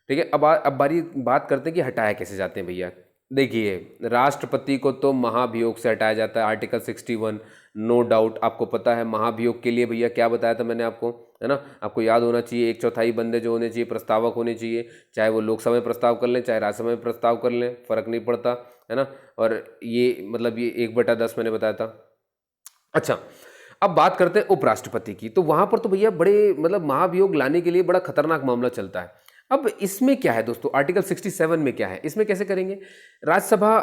ठीक है। अब बारी बात करते हैं कि हटाया कैसे जाते हैं भैया। देखिए राष्ट्रपति को तो महाभियोग से हटाया जाता है, आर्टिकल 61, नो डाउट। आपको पता है महाभियोग के लिए भैया क्या बताया था मैंने आपको, है ना, आपको याद होना चाहिए 1/4 बंदे जो होने चाहिए प्रस्तावक होने चाहिए, चाहे वो लोकसभा में प्रस्ताव कर लें चाहे राज्यसभा में प्रस्ताव कर लें, फर्क नहीं पड़ता, है ना। और ये मतलब ये 1/10 मैंने बताया था। अच्छा, अब बात करते हैं उपराष्ट्रपति की। तो वहां पर तो भैया बड़े मतलब महाभियोग लाने के लिए बड़ा खतरनाक मामला चलता है। अब इसमें क्या है दोस्तों, आर्टिकल 67 में क्या है, इसमें कैसे करेंगे? राज्यसभा,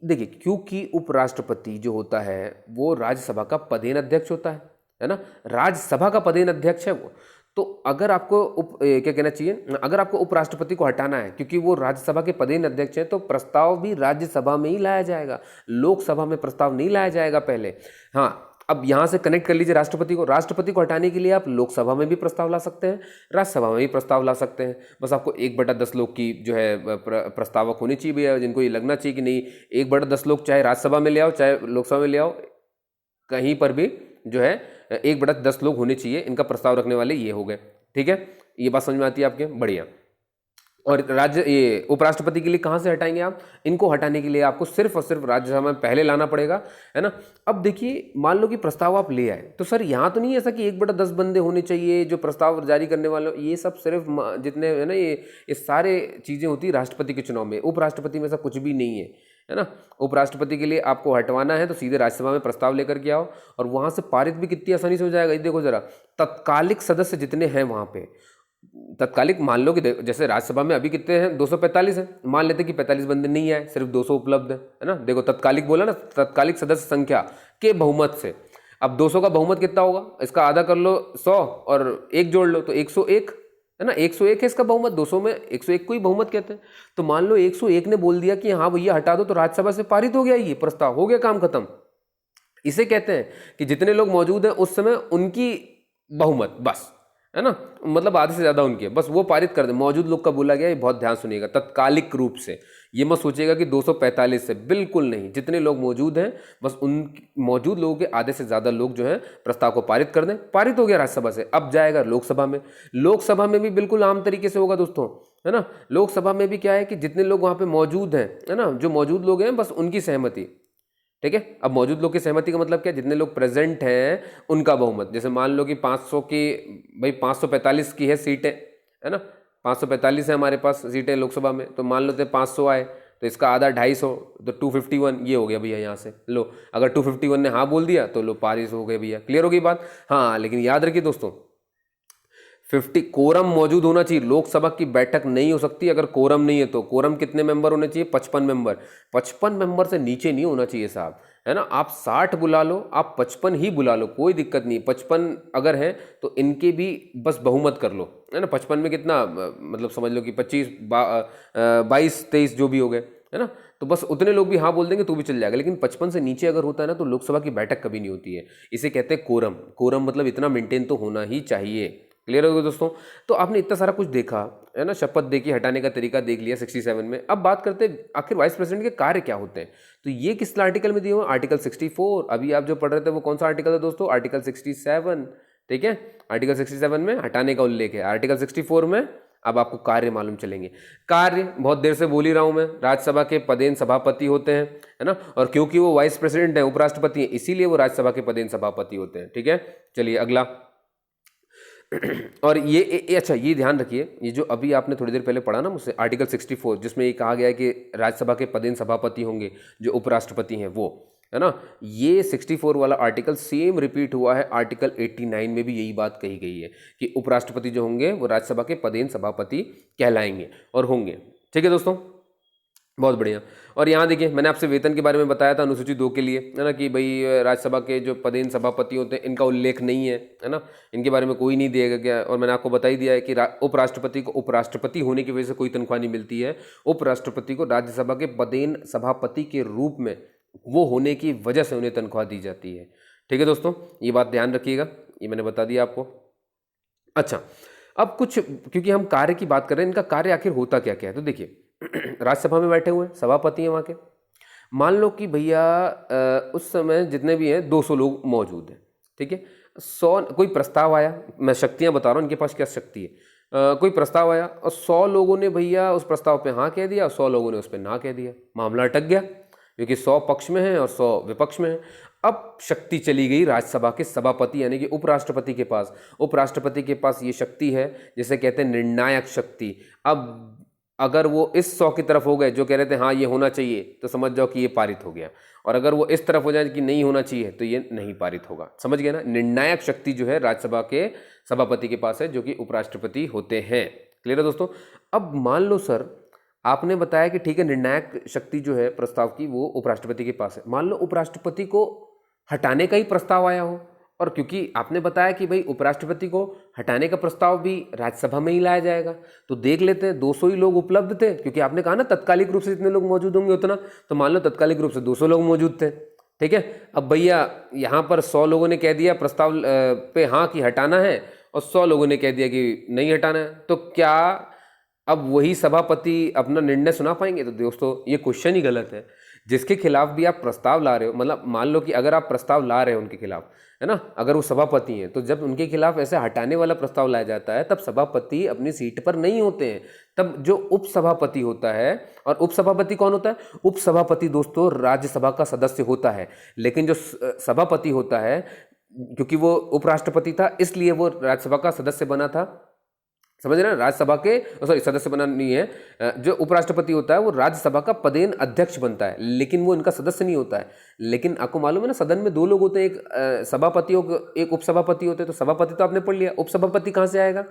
देखिए क्योंकि उपराष्ट्रपति जो होता है वो राज्यसभा का पदेन अध्यक्ष होता है ना, राज्यसभा का पदेन अध्यक्ष है वो। तो अगर आपको क्या कहना चाहिए, अगर आपको उपराष्ट्रपति को हटाना है क्योंकि वो राज्यसभा के पदेन अध्यक्ष है, तो प्रस्ताव भी राज्यसभा में ही लाया जाएगा, लोकसभा में प्रस्ताव नहीं लाया जाएगा पहले। हाँ, अब यहां से कनेक्ट कर लीजिए राष्ट्रपति को हटाने के लिए आप लोकसभा में भी प्रस्ताव ला सकते हैं, राज्यसभा में भी प्रस्ताव ला सकते हैं। बस आपको 1/10 लोग की जो है प्रस्तावक होनी चाहिए भैया, जिनको ये लगना चाहिए कि नहीं 1/10 लोग चाहे राज्यसभा में ले आओ चाहे लोकसभा में ले आओ, कहीं पर भी जो है 1/10 लोग होने चाहिए, इनका प्रस्ताव रखने वाले ये हो गए, ठीक है। ये बात समझ में आती है आपके? बढ़िया। और राज्य ये उपराष्ट्रपति के लिए कहाँ से हटाएंगे आप? इनको हटाने के लिए आपको सिर्फ और सिर्फ राज्यसभा में पहले लाना पड़ेगा, है ना। अब देखिए, मान लो कि प्रस्ताव आप ले आए, तो सर यहाँ तो नहीं है ऐसा कि 1/10 बंदे होने चाहिए जो प्रस्ताव जारी करने वाले, ये सब सिर्फ जितने है ना, ये सारे चीज़ें होती है राष्ट्रपति के चुनाव में। उपराष्ट्रपति में ऐसा कुछ भी नहीं है ना। उपराष्ट्रपति के लिए आपको हटवाना है तो सीधे राज्यसभा में प्रस्ताव लेकर के आओ, और वहाँ से पारित भी कितनी आसानी से हो जाएगा। ये देखो जरा, तत्कालिक सदस्य जितने हैं वहाँ पे, तत्कालिक मान लो कि जैसे राज्यसभा में अभी कितने हैं, 245 हैं, मान लेते कि 45 बंदे नहीं आए, सिर्फ 200 उपलब्ध है ना। देखो तत्कालिक बोला ना, तत्कालिक सदस्य संख्या के बहुमत से। अब 200 का बहुमत कितना होगा, इसका आधा कर लो 100 और 1 जोड़ लो तो 101 है ना। 101 है इसका बहुमत, 200 में 101 को ही बहुमत कहते हैं। तो मान लो 101 ने बोल दिया कि हाँ भैया हटा दो, तो राज्यसभा से पारित हो गया, ये प्रस्ताव हो गया, काम खत्म। इसे कहते हैं कि जितने लोग मौजूद हैं उस समय उनकी बहुमत, बस, है ना, मतलब आधे से ज़्यादा उनके, बस वो पारित कर दे। मौजूद लोग का बोला गया, ये बहुत ध्यान सुनिएगा, तत्कालिक रूप से। ये मत सोचिएगा कि 245 से, बिल्कुल नहीं, जितने लोग मौजूद हैं बस उन मौजूद लोगों के आधे से ज़्यादा लोग जो हैं प्रस्ताव को पारित कर दें। पारित हो गया राज्यसभा से, अब जाएगा लोकसभा में। लोकसभा में भी बिल्कुल आम तरीके से होगा दोस्तों, है ना। लोकसभा में भी क्या है कि जितने लोग वहाँ पर मौजूद हैं, है ना, जो मौजूद लोग हैं बस उनकी सहमति, ठीक है। अब मौजूद लोग की सहमति का मतलब क्या, जितने लोग प्रेजेंट हैं उनका बहुमत। जैसे मान लो कि 500 की, भाई 545 की है सीटें, है ना, 545 है हमारे पास सीटें लोकसभा में, तो मान लो 500 आए तो इसका आधा 250, तो 251 ये हो गया भैया यहाँ से। लो, अगर 251 ने हाँ बोल दिया तो लो पारित हो गए भैया। क्लियर हो गई बात। हाँ, लेकिन याद रखिए दोस्तों, 50 कोरम मौजूद होना चाहिए। लोकसभा की बैठक नहीं हो सकती अगर कोरम नहीं है। तो कोरम कितने मेंबर होने चाहिए, 55 मेंबर। 55 मेंबर से नीचे नहीं होना चाहिए साहब, है ना। आप 60 बुला लो, आप 55 ही बुला लो, कोई दिक्कत नहीं। 55 अगर है तो इनके भी बस बहुमत कर लो, है ना। 55 में कितना, मतलब समझ लो कि 25, 22, 23 जो भी हो गए, है ना, तो बस उतने लोग भी हाँ बोल देंगे तो भी चल जाएगा। लेकिन 55 से नीचे अगर होता है ना तो लोकसभा की बैठक कभी नहीं होती है। इसे कहते हैं कोरम। कोरम मतलब इतना मेंटेन तो होना ही चाहिए। क्लियर हो गया दोस्तों। तो आपने इतना सारा कुछ देखा, है ना, शपथ दे के हटाने का तरीका देख लिया 67 में। अब बात करते हैं आखिर वाइस प्रेसिडेंट के कार्य क्या होते हैं। तो ये किस आर्टिकल में दिए हुए, आर्टिकल 64। अभी आप जो पढ़ रहे थे वो कौन सा आर्टिकल है दोस्तों, आर्टिकल 67, ठीक है। आर्टिकल 67 में हटाने का उल्लेख है। आर्टिकल 64 में अब आपको कार्य मालूम चलेंगे। कार्य बहुत देर से बोल ही रहा हूं मैं, राज्यसभा के पदेन सभापति होते हैं, है ना, और क्योंकि वो वाइस प्रेसिडेंट है, उपराष्ट्रपति है, इसीलिए वो राज्यसभा के पदेन सभापति होते हैं, ठीक है। चलिए अगला। और ये अच्छा, ये ध्यान रखिए, ये जो अभी आपने थोड़ी देर पहले पढ़ा ना मुझसे, आर्टिकल 64, जिसमें ये कहा गया है कि राज्यसभा के पदेन सभापति होंगे जो उपराष्ट्रपति हैं, वो, है ना, ये 64 वाला आर्टिकल सेम रिपीट हुआ है आर्टिकल 89 में भी। यही बात कही गई है कि उपराष्ट्रपति जो होंगे वो राज्यसभा के पदेन सभापति कहलाएंगे और होंगे, ठीक है दोस्तों। बहुत बढ़िया। और यहाँ देखिए, मैंने आपसे वेतन के बारे में बताया था अनुसूची 2 के लिए, है ना, कि भाई राज्यसभा के जो पदेन सभापति होते हैं इनका उल्लेख नहीं है ना, इनके बारे में कोई नहीं दिया गया। और मैंने आपको बता ही दिया है कि उपराष्ट्रपति को उपराष्ट्रपति होने की वजह से कोई तनख्वाह नहीं मिलती है। उपराष्ट्रपति को राज्यसभा के पदेन सभापति के रूप में वो होने की वजह से उन्हें तनख्वाह दी जाती है, ठीक है दोस्तों। ये बात ध्यान रखिएगा, ये मैंने बता दिया आपको। अच्छा, अब कुछ, क्योंकि हम कार्य की बात कर रहे हैं, इनका कार्य आखिर होता क्या क्या है। तो देखिए, राज्यसभा में बैठे हुए सभापति हैं वहाँ के, मान लो कि भैया उस समय जितने भी हैं 200 लोग मौजूद हैं, ठीक है। 100 कोई प्रस्ताव आया, मैं शक्तियाँ बता रहा हूँ इनके पास क्या शक्ति है। कोई प्रस्ताव आया और 100 लोगों ने भैया उस प्रस्ताव पे हाँ कह दिया और 100 लोगों ने उस पर ना कह दिया, मामला अटक गया, क्योंकि 100 पक्ष में है और 100 विपक्ष में है। अब शक्ति चली गई राज्यसभा के सभापति यानी कि उपराष्ट्रपति के पास। उपराष्ट्रपति के पास ये शक्ति है जिसे कहते हैं निर्णायक शक्ति। अब अगर वो इस 100 की तरफ हो गए जो कह रहे थे हाँ ये होना चाहिए, तो समझ जाओ कि ये पारित हो गया, और अगर वो इस तरफ हो जाए कि नहीं होना चाहिए तो ये नहीं पारित होगा। समझ गए ना। निर्णायक शक्ति जो है राज्यसभा के सभापति के पास है, जो कि उपराष्ट्रपति होते हैं। क्लियर है दोस्तों। अब मान लो सर, आपने बताया कि ठीक है निर्णायक शक्ति जो है प्रस्ताव की वो उपराष्ट्रपति के पास है। मान लो उपराष्ट्रपति को हटाने का ही प्रस्ताव आया हो, और क्योंकि आपने बताया कि भाई उपराष्ट्रपति को हटाने का प्रस्ताव भी राज्यसभा में ही लाया जाएगा, तो देख लेते हैं 200 ही लोग उपलब्ध थे, क्योंकि आपने कहा ना तत्कालिक रूप से जितने लोग मौजूद होंगे उतना, तो मान लो तत्कालिक रूप से 200 लोग मौजूद थे, ठीक है। अब भैया यहाँ पर 100 लोगों ने कह दिया प्रस्ताव पे हाँ कि हटाना है, और 100 लोगों ने कह दिया कि नहीं हटाना है, तो क्या अब वही सभापति अपना निर्णय सुना पाएंगे? तो दोस्तों ये क्वेश्चन ही गलत है। जिसके खिलाफ भी आप प्रस्ताव ला रहे हो, मतलब मान लो कि अगर आप प्रस्ताव ला रहे हो उनके खिलाफ, है ना, अगर वो सभापति हैं तो जब उनके खिलाफ ऐसे हटाने वाला प्रस्ताव लाया जाता है तब सभापति अपनी सीट पर नहीं होते हैं, तब जो उपसभापति होता है, और उपसभापति कौन होता है? उपसभापति दोस्तों राज्यसभा का सदस्य होता है, लेकिन जो सभापति होता है, क्योंकि वो उपराष्ट्रपति था इसलिए वो राज्यसभा का सदस्य बना था, समझ रहे हैं, राज्यसभा के सॉरी सदस्य बना नहीं है, जो उपराष्ट्रपति होता है वो राज्यसभा का पदेन अध्यक्ष बनता है, लेकिन वो इनका सदस्य नहीं होता है। लेकिन आपको मालूम है ना, सदन में दो लोग होते हैं, एक सभापति और एक उपसभापति होते हैं। तो सभापति तो आपने पढ़ लिया, उपसभापति कहाँ से आएगा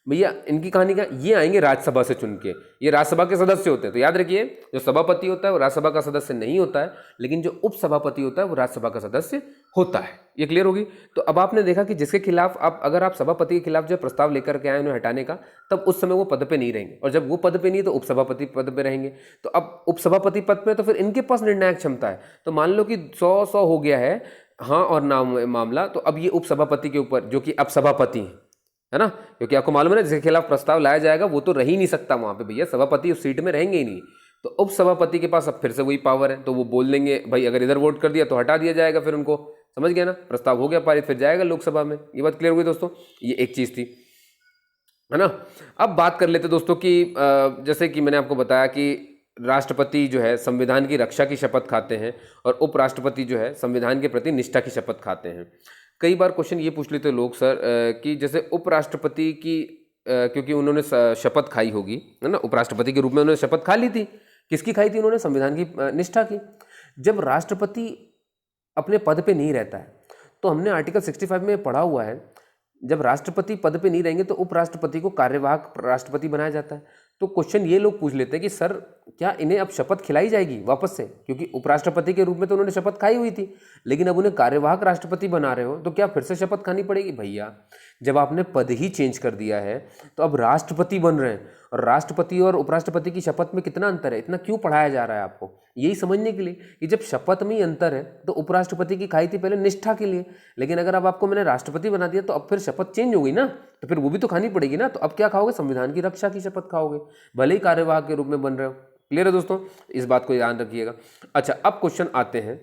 भैया? इनकी कहानी क्या, ये आएंगे राज्यसभा से चुन के, ये राज्यसभा के सदस्य होते हैं। तो याद रखिए, जो सभापति होता है वो राज्यसभा का सदस्य नहीं होता है, लेकिन जो उपसभापति होता है वो राज्यसभा का सदस्य होता है। ये क्लियर होगी? तो अब आपने देखा कि जिसके खिलाफ अगर आप सभापति के खिलाफ जो प्रस्ताव लेकर के आए उन्हें हटाने का, तब उस समय वो पद पे नहीं रहेंगे, और जब वो पद पे नहीं तो उपसभापति पद पे रहेंगे। तो अब उपसभापति पद पे तो फिर इनके पास निर्णायक क्षमता है। तो मान लो कि 100 हो गया है हाँ और ना मामला, तो अब ये उपसभापति के ऊपर, जो कि अब सभापति है ना, क्योंकि आपको मालूम है ना, जिसके खिलाफ प्रस्ताव लाया जाएगा वो तो रह ही नहीं सकता वहां पे भैया, सभापति उस सीट में रहेंगे ही नहीं। तो उप सभापति के पास अब फिर से वही पावर है, तो वो बोल देंगे भाई अगर इधर वोट कर दिया तो हटा दिया जाएगा, फिर उनको, समझ गया ना, प्रस्ताव हो गया पारित, फिर जाएगा लोकसभा में। ये बात क्लियर हुई दोस्तों? ये एक चीज थी, है ना। अब बात कर लेते दोस्तों कि जैसे कि मैंने आपको बताया कि राष्ट्रपति जो है संविधान की रक्षा की शपथ खाते हैं, और उपराष्ट्रपति जो है संविधान के प्रति निष्ठा की शपथ खाते हैं। कई बार क्वेश्चन ये पूछ लेते लोग सर कि जैसे उपराष्ट्रपति की क्योंकि उन्होंने शपथ खाई होगी, है ना, उपराष्ट्रपति के रूप में उन्होंने शपथ खा ली थी, किसकी खाई थी उन्होंने? संविधान की निष्ठा की। जब राष्ट्रपति अपने पद पे नहीं रहता है, तो हमने आर्टिकल 65 में पढ़ा हुआ है, जब राष्ट्रपति पद पे नहीं रहेंगे तो उपराष्ट्रपति को कार्यवाहक राष्ट्रपति बनाया जाता है। तो क्वेश्चन ये लोग पूछ लेते हैं कि सर क्या इन्हें अब शपथ खिलाई जाएगी वापस से, क्योंकि उपराष्ट्रपति के रूप में तो उन्होंने शपथ खाई हुई थी, लेकिन अब उन्हें कार्यवाहक राष्ट्रपति बना रहे हो, तो क्या फिर से शपथ खानी पड़ेगी? भैया जब आपने पद ही चेंज कर दिया है तो अब राष्ट्रपति बन रहे हैं, और राष्ट्रपति और उपराष्ट्रपति की शपथ में कितना अंतर है, इतना क्यों पढ़ाया जा रहा है आपको? यही समझने के लिए कि जब शपथ में ही अंतर है, तो उपराष्ट्रपति की खाई थी पहले निष्ठा के लिए, लेकिन अगर अब आपको मैंने राष्ट्रपति बना दिया तो अब फिर शपथ चेंज हो गई ना, तो फिर वो भी तो खानी पड़ेगी ना। तो अब क्या खाओगे? संविधान की रक्षा की शपथ खाओगे, भले ही कार्यवाहक के रूप में बन रहे हो। क्लियर है दोस्तों? इस बात को ध्यान रखिएगा। अच्छा, अब क्वेश्चन आते हैं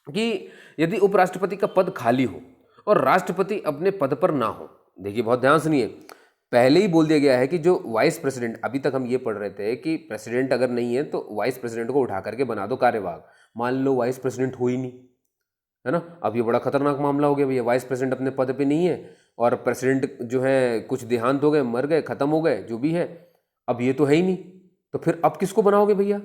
कि यदि उपराष्ट्रपति का पद खाली हो और राष्ट्रपति अपने पद पर ना हो, देखिए बहुत ध्यान सुनिए, पहले ही बोल दिया गया है कि जो वाइस प्रेसिडेंट, अभी तक हम ये पढ़ रहे थे कि प्रेसिडेंट अगर नहीं है तो वाइस प्रेसिडेंट को उठा करके बना दो कार्यवाहक। मान लो वाइस प्रेसिडेंट हो ही नहीं, है ना, अब ये बड़ा खतरनाक मामला हो गया भैया, वाइस प्रेसिडेंट अपने पद पे नहीं है और प्रेसिडेंट जो है कुछ देहांत हो गए, मर गए, खत्म हो गए, जो भी है, अब ये तो है ही नहीं, तो फिर अब किसको बनाओगे भैया,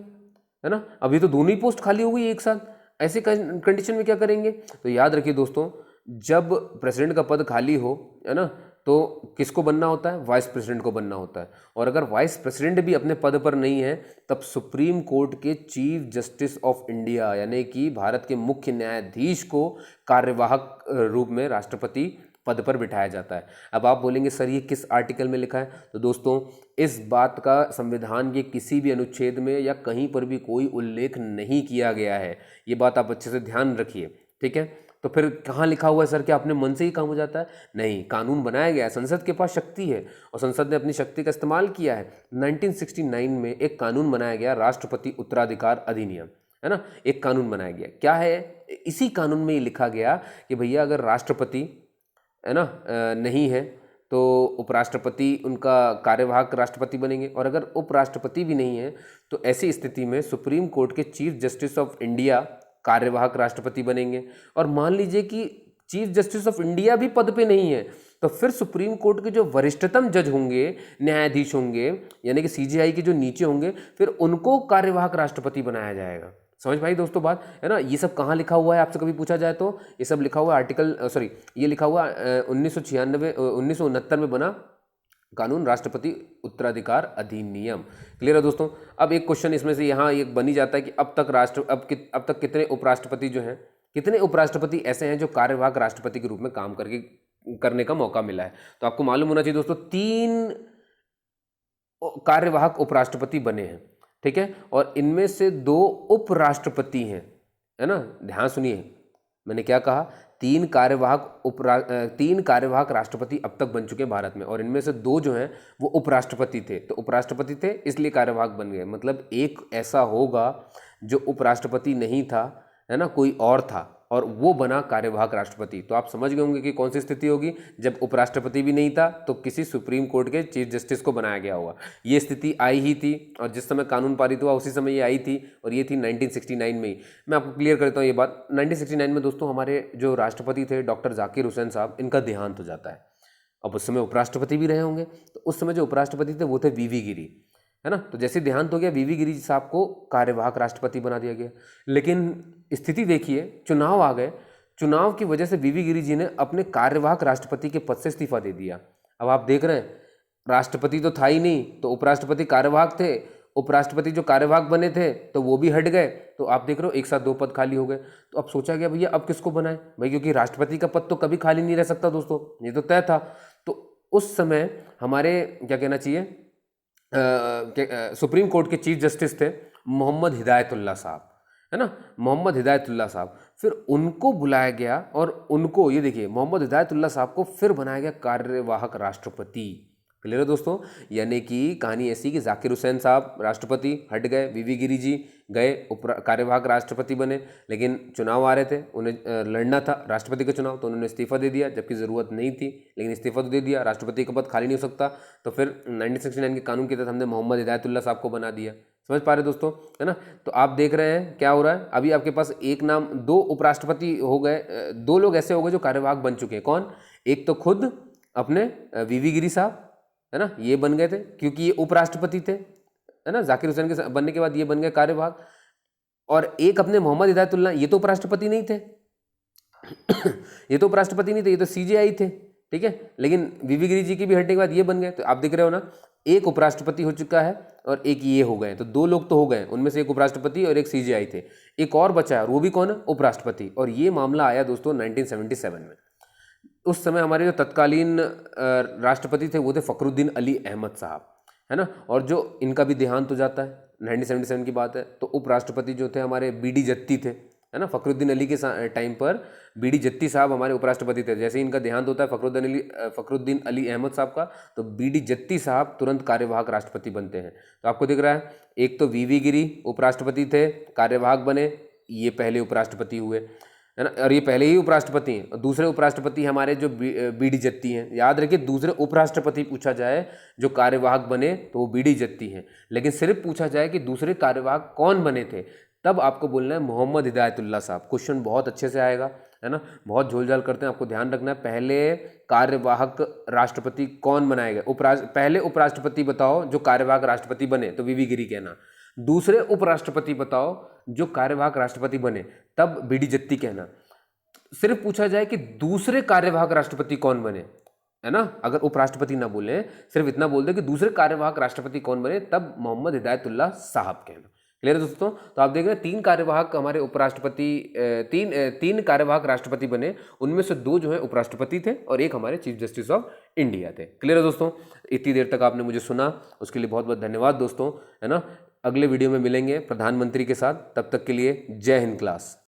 है ना? अब ये तो दोनों ही पोस्ट खाली हो गई एक साथ, ऐसे कंडीशन में क्या करेंगे? तो याद रखिए दोस्तों, जब प्रेसिडेंट का पद खाली हो, है ना, तो किसको बनना होता है? वाइस प्रेसिडेंट को बनना होता है। और अगर वाइस प्रेसिडेंट भी अपने पद पर नहीं है, तब सुप्रीम कोर्ट के चीफ जस्टिस ऑफ इंडिया यानी कि भारत के मुख्य न्यायाधीश को कार्यवाहक रूप में राष्ट्रपति पद पर बिठाया जाता है। अब आप बोलेंगे सर ये किस आर्टिकल में लिखा है? तो दोस्तों इस बात का संविधान के किसी भी अनुच्छेद में या कहीं पर भी कोई उल्लेख नहीं किया गया है। ये बात आप अच्छे से ध्यान रखिए, ठीक है? तो फिर कहाँ लिखा हुआ है सर? क्या अपने मन से ही काम हो जाता है? नहीं, कानून बनाया गया है, संसद के पास शक्ति है और संसद ने अपनी शक्ति का इस्तेमाल किया है। 1969 में एक कानून बनाया गया, राष्ट्रपति उत्तराधिकार अधिनियम, है ना, एक कानून बनाया गया। क्या है? इसी कानून में ही लिखा गया कि भैया अगर राष्ट्रपति, है ना, नहीं है तो उपराष्ट्रपति उनका कार्यवाहक राष्ट्रपति बनेंगे, और अगर उपराष्ट्रपति भी नहीं है तो ऐसी स्थिति में सुप्रीम कोर्ट के चीफ जस्टिस ऑफ इंडिया कार्यवाहक राष्ट्रपति बनेंगे। और मान लीजिए कि चीफ जस्टिस ऑफ इंडिया भी पद पे नहीं है, तो फिर सुप्रीम कोर्ट के जो वरिष्ठतम जज होंगे, न्यायाधीश होंगे, यानी कि सीजेआई के जो नीचे होंगे, फिर उनको कार्यवाहक राष्ट्रपति बनाया जाएगा। समझ भाई दोस्तों बात, है ना? ये सब कहाँ लिखा हुआ है आपसे कभी पूछा जाए तो? ये सब लिखा हुआ आर्टिकल ये लिखा हुआ 1969 में बना कानून, राष्ट्रपति उत्तराधिकार अधिनियम। क्लियर है दोस्तों? अब एक क्वेश्चन इसमें से यहाँ एक बन ही जाता है कि अब तक कितने उपराष्ट्रपति जो हैं, कितने उपराष्ट्रपति ऐसे हैं जो कार्यवाहक राष्ट्रपति के रूप में काम करने का मौका मिला है? तो आपको मालूम होना चाहिए दोस्तों 3 कार्यवाहक उपराष्ट्रपति बने हैं, ठीक है, और इनमें से 2 उपराष्ट्रपति हैं, है ना? ध्यान सुनिए, मैंने क्या कहा? 3 कार्यवाहक राष्ट्रपति अब तक बन चुके हैं भारत में, और इनमें से 2 जो हैं वो उपराष्ट्रपति थे। तो उपराष्ट्रपति थे इसलिए कार्यवाहक बन गए, मतलब एक ऐसा होगा जो उपराष्ट्रपति नहीं था, है ना, कोई और था, और वो बना कार्यवाहक राष्ट्रपति। तो आप समझ गए होंगे कि कौन सी स्थिति होगी, जब उपराष्ट्रपति भी नहीं था तो किसी सुप्रीम कोर्ट के चीफ जस्टिस को बनाया गया होगा। ये स्थिति आई ही थी और जिस समय कानून पारित हुआ उसी समय ये आई थी, और ये थी 1969 में ही। मैं आपको क्लियर करता हूँ ये बात। 1969 में दोस्तों हमारे जो राष्ट्रपति थे डॉक्टर जाकिर हुसैन साहब, इनका देहांत हो जाता है। अब उस समय उपराष्ट्रपति भी रहे होंगे, तो उस समय जो उपराष्ट्रपति थे वो थे वीवी गिरी, है ना। तो जैसे देहांत हो गया, वीवी गिरी साहब को कार्यवाहक राष्ट्रपति बना दिया गया। लेकिन स्थिति देखिए, चुनाव आ गए, चुनाव की वजह से वीवी गिरी जी ने अपने कार्यवाहक राष्ट्रपति के पद से इस्तीफा दे दिया। अब आप देख रहे हैं, राष्ट्रपति तो था ही नहीं, तो उपराष्ट्रपति कार्यवाहक थे, उपराष्ट्रपति जो कार्यवाहक बने थे तो वो भी हट गए। तो आप देख रहे हो एक साथ दो पद खाली हो गए। तो अब सोचा गया भैया अब किसको बनाए भाई, क्योंकि राष्ट्रपति का पद तो कभी खाली नहीं रह सकता दोस्तों, ये तो तय था। तो उस समय हमारे क्या कहना चाहिए, सुप्रीम कोर्ट के चीफ जस्टिस थे मोहम्मद हिदायतुल्लाह साहब, है ना, मोहम्मद हिदायतुल्लाह साहब। फिर उनको बुलाया गया और उनको, ये देखिए, मोहम्मद हिदायतुल्लाह साहब को फिर बनाया गया कार्यवाहक राष्ट्रपति। क्लियर है दोस्तों। यानी कि कहानी ऐसी कि जाकिर हुसैन साहब राष्ट्रपति हट गए, वीवी गिरी जी गए कार्यवाहक राष्ट्रपति बने, लेकिन चुनाव आ रहे थे, उन्हें लड़ना था राष्ट्रपति का चुनाव, तो उन्होंने इस्तीफा दे दिया, जबकि ज़रूरत नहीं थी, लेकिन इस्तीफा तो दे दिया, राष्ट्रपति का पद खाली नहीं हो सकता। तो फिर 1969 के कानून के तहत हमने मोहम्मद हिदायतुल्लाह साहब को बना दिया। समझ पा रहे दोस्तों, है ना। तो आप देख रहे हैं क्या हो रहा है, अभी आपके पास एक नाम, दो उपराष्ट्रपति हो गए, दो लोग ऐसे हो गए जो कार्यवाहक बन चुके हैं। कौन? एक तो खुद अपने वीवी गिरी साहब, है ना, ये बन गए थे क्योंकि ये उपराष्ट्रपति थे, है ना, जाकिर हुसैन के बनने के बाद ये बन गए कार्यवाहक। और एक अपने मोहम्मद हिदायतुल्लाह, ये तो उपराष्ट्रपति नहीं थे ये तो उपराष्ट्रपति नहीं थे, ये तो सीजेआई थे, ठीक है। लेकिन वीवी गिरी जी की भी हटने के बाद ये बन गए। तो आप देख रहे हो ना, एक उपराष्ट्रपति हो चुका है और एक ये हो गए, तो दो लोग तो हो गए, उनमें से एक उपराष्ट्रपति और एक सीजेआई थे, एक और बचा है, वो भी कौन है? उपराष्ट्रपति। और ये मामला आया दोस्तों 1977 में। उस समय हमारे जो तत्कालीन राष्ट्रपति थे वो थे फखरुद्दीन अली अहमद साहब, है ना। और जो इनका भी देहांत हो जाता है, 1977 की बात है। तो उपराष्ट्रपति जो थे हमारे बीडी जत्ती थे, है ना। फखरुद्दीन अली के टाइम पर बीडी जत्ती साहब हमारे उपराष्ट्रपति थे। जैसे ही इनका देहांत होता है फखरुद्दीन अली अहमद साहब का, तो बीडी जत्ती साहब तुरंत कार्यवाहक राष्ट्रपति बनते हैं। तो आपको दिख रहा है, एक तो वीवी गिरी उपराष्ट्रपति थे, कार्यवाहक बने, ये पहले उपराष्ट्रपति हुए, है ना, और ये पहले ही उपराष्ट्रपति हैं। दूसरे उपराष्ट्रपति हमारे जो बीडी जत्ती हैं। याद रखिए, दूसरे उपराष्ट्रपति पूछा जाए जो कार्यवाहक बने तो वो बीडी जत्ती हैं, लेकिन सिर्फ पूछा जाए कि दूसरे कार्यवाहक कौन बने थे, तब आपको बोलना है मोहम्मद हिदायतुल्लाह साहब। क्वेश्चन बहुत अच्छे से आएगा, है ना, बहुत झोल-झाल करते हैं, आपको ध्यान रखना है। पहले कार्यवाहक राष्ट्रपति कौन बनाए गए? पहले उपराष्ट्रपति बताओ जो कार्यवाहक राष्ट्रपति बने, तो वीवी गिरी कहना। दूसरे उपराष्ट्रपति बताओ जो कार्यवाहक राष्ट्रपति बने, तब बीडी जत्ती कहना। सिर्फ पूछा जाए कि दूसरे कार्यवाहक राष्ट्रपति कौन बने, है ना, अगर उपराष्ट्रपति ना बोले, सिर्फ इतना बोल दे कि दूसरे कार्यवाहक राष्ट्रपति कौन बने, तब मोहम्मद हिदायतुल्लाह साहब कहना। क्लियर है दोस्तों। तो आप देख रहे हैं, तीन कार्यवाहक हमारे उपराष्ट्रपति, तीन कार्यवाहक राष्ट्रपति बने, उनमें से दो जो है उपराष्ट्रपति थे और एक हमारे चीफ जस्टिस ऑफ इंडिया थे। क्लियर है दोस्तों। इतनी देर तक आपने मुझे सुना, उसके लिए बहुत बहुत धन्यवाद दोस्तों, है ना। अगले वीडियो में मिलेंगे प्रधानमंत्री के साथ, तब तक के लिए जय हिंद क्लास।